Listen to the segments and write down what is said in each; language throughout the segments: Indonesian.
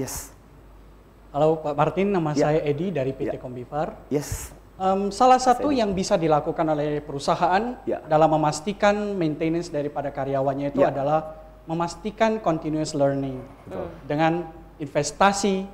Yes. Halo Pak Martin, nama Ya. saya Edi dari PT Ya. Kombifar. Yes. Salah satu yang bisa dilakukan oleh perusahaan Ya. dalam memastikan maintenance daripada karyawannya itu Ya. adalah memastikan continuous learning Betul. dengan investasi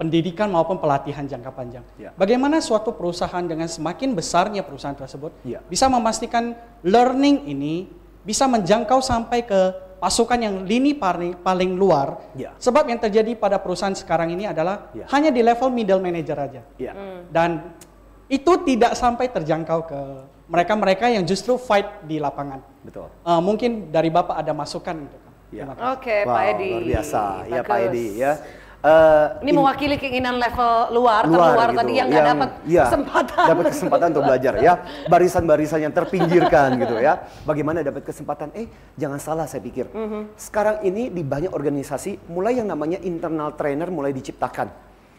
pendidikan maupun pelatihan jangka panjang. Ya. Bagaimana suatu perusahaan dengan semakin besarnya perusahaan tersebut Ya. bisa memastikan learning ini bisa menjangkau sampai ke pasukan yang lini paling luar. Ya. Sebab yang terjadi pada perusahaan sekarang ini adalah Ya. hanya di level middle manager aja. Ya. Dan itu tidak sampai terjangkau ke mereka-mereka yang justru fight di lapangan. Betul. Mungkin dari Bapak ada masukan gitu kan? Ya. Terima kasih. Oke, Wow, Pak Edi. luar biasa. Ya, Pak Bagus. Edi ya. Ini mewakili keinginan level terluar gitu, tadi yang nggak dapat kesempatan. Dapat kesempatan untuk belajar ya. Barisan-barisan yang terpinggirkan gitu ya. Bagaimana dapat kesempatan? Jangan salah saya pikir. Sekarang ini di banyak organisasi mulai yang namanya internal trainer mulai diciptakan.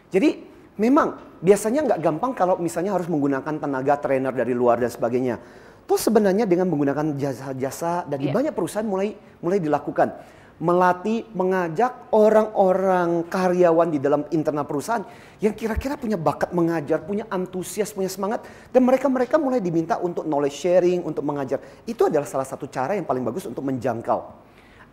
Jadi memang biasanya nggak gampang kalau misalnya harus menggunakan tenaga trainer dari luar dan sebagainya. Toh sebenarnya dengan menggunakan jasa-jasa dan di banyak perusahaan mulai dilakukan. Melatih, mengajak orang-orang karyawan di dalam internal perusahaan yang kira-kira punya bakat mengajar, punya antusias, punya semangat, dan mereka mulai diminta untuk knowledge sharing, untuk mengajar. Itu adalah salah satu cara yang paling bagus untuk menjangkau.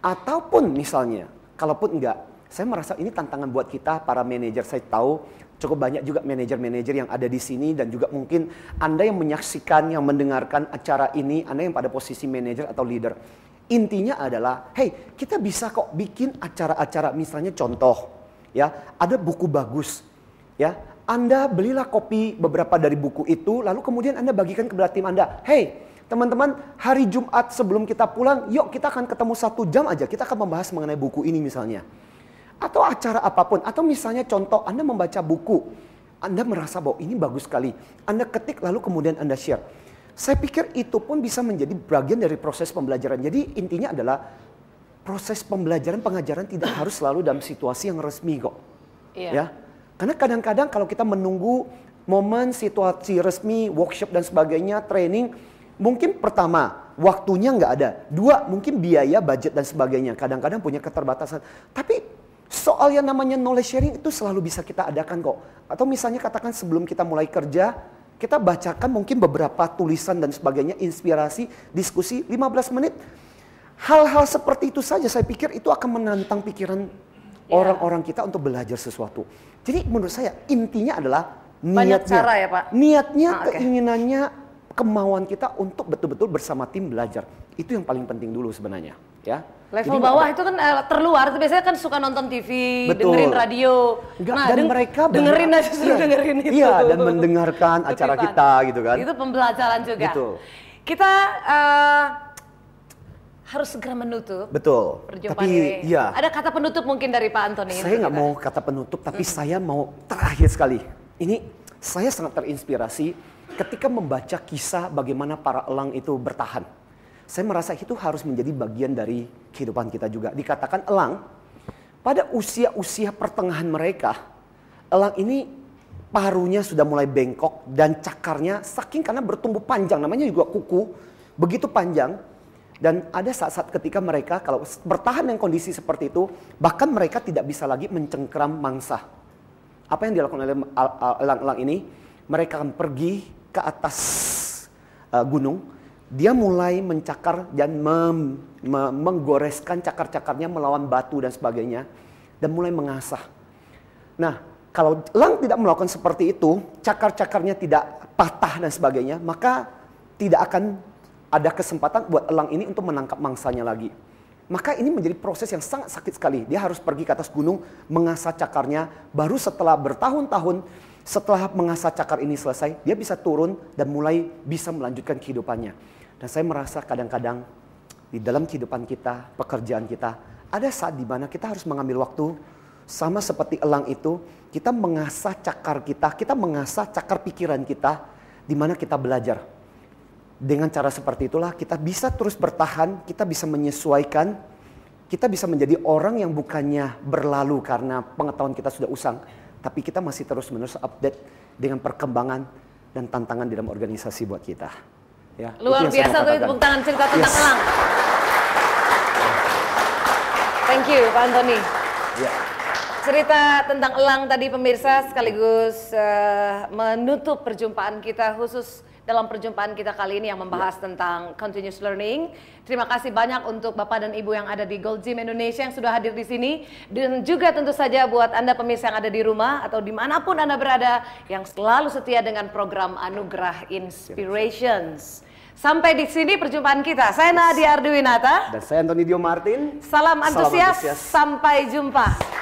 Ataupun misalnya, kalaupun enggak, saya merasa ini tantangan buat kita para manajer. Saya tahu cukup banyak juga manajer-manajer yang ada di sini dan juga mungkin Anda yang menyaksikan, yang mendengarkan acara ini, Anda yang pada posisi manajer atau leader. Intinya adalah, hey, kita bisa kok bikin acara-acara, misalnya contoh, ya, ada buku bagus, ya, Anda belilah kopi beberapa dari buku itu, lalu kemudian Anda bagikan kepada tim Anda, hey, teman-teman, hari Jumat sebelum kita pulang, yuk kita akan ketemu 1 jam aja, kita akan membahas mengenai buku ini misalnya, atau acara apapun, atau misalnya contoh, Anda membaca buku, Anda merasa bahwa ini bagus sekali, Anda ketik lalu kemudian Anda share. Saya pikir itu pun bisa menjadi bagian dari proses pembelajaran. Jadi intinya adalah proses pembelajaran pengajaran tidak harus selalu dalam situasi yang resmi kok. Iya. Ya. Karena kadang-kadang kalau kita menunggu momen situasi resmi, workshop dan sebagainya, training, mungkin pertama waktunya nggak ada. 2 mungkin biaya, budget dan sebagainya. Kadang-kadang punya keterbatasan. Tapi soal yang namanya knowledge sharing itu selalu bisa kita adakan kok. Atau misalnya katakan sebelum kita mulai kerja, kita bacakan mungkin beberapa tulisan dan sebagainya, inspirasi, diskusi 15 menit. Hal-hal seperti itu saja saya pikir itu akan menantang pikiran orang-orang kita untuk belajar sesuatu. Jadi menurut saya intinya adalah Banyak niatnya. cara ya, Pak? Niatnya, Oke. keinginannya, kemauan kita untuk betul-betul bersama tim belajar. Itu yang paling penting dulu sebenarnya. Ya. Level Jadi bawah itu kan terluar, itu biasanya kan suka nonton TV, Betul. dengerin radio. Enggak, Nah, dan mereka dengerin banyak- aja suruh dengerin itu. Iya, dan mendengarkan acara Kutipan. kita gitu kan. Itu pembelajaran juga. Betul. Kita harus segera menutup Betul. perjumpaan Tapi ini. ya, Ada kata penutup mungkin dari Pak Antoni? saya nggak mau kata penutup, tapi saya mau terakhir sekali. Ini saya sangat terinspirasi ketika membaca kisah bagaimana para elang itu bertahan. Saya merasa itu harus menjadi bagian dari kehidupan kita juga. Dikatakan elang, pada usia-usia pertengahan mereka, elang ini parunya sudah mulai bengkok dan cakarnya saking karena bertumbuh panjang, namanya juga kuku, begitu panjang. Dan ada saat-saat ketika mereka kalau bertahan dengan kondisi seperti itu, bahkan mereka tidak bisa lagi mencengkeram mangsa. Apa yang dilakukan oleh elang-elang ini? Mereka akan pergi ke atas gunung. Dia mulai mencakar dan menggoreskan cakar-cakarnya melawan batu dan sebagainya. Dan mulai mengasah. Nah, kalau elang tidak melakukan seperti itu, cakar-cakarnya tidak patah dan sebagainya, maka tidak akan ada kesempatan buat elang ini untuk menangkap mangsanya lagi. Maka ini menjadi proses yang sangat sakit sekali. Dia harus pergi ke atas gunung, mengasah cakarnya, baru setelah bertahun-tahun, setelah mengasah cakar ini selesai, dia bisa turun dan mulai bisa melanjutkan kehidupannya. Dan saya merasa kadang-kadang di dalam kehidupan kita, pekerjaan kita, ada saat di mana kita harus mengambil waktu, sama seperti elang itu, kita mengasah cakar kita mengasah cakar pikiran kita, di mana kita belajar. Dengan cara seperti itulah kita bisa terus bertahan, kita bisa menyesuaikan, kita bisa menjadi orang yang bukannya berlalu karena pengetahuan kita sudah usang, tapi kita masih terus-menerus update dengan perkembangan dan tantangan di dalam organisasi buat kita. Ya, Luar itu yang saya biasa mau tuh katakan. tepuk tangan cerita tentang Yes. elang. Thank you Pak Antoni. Ya. Cerita tentang elang tadi pemirsa sekaligus menutup perjumpaan kita khusus dalam perjumpaan kita kali ini yang membahas tentang continuous learning. Terima kasih banyak untuk Bapak dan Ibu yang ada di Gold Gym Indonesia yang sudah hadir di sini. Dan juga tentu saja buat Anda pemirsa yang ada di rumah atau dimanapun Anda berada yang selalu setia dengan program Anugerah Inspirations. Sampai di sini perjumpaan kita. Saya Nadia Arduinata. Dan saya Anthony Dio Martin. Salam antusias. Sampai jumpa.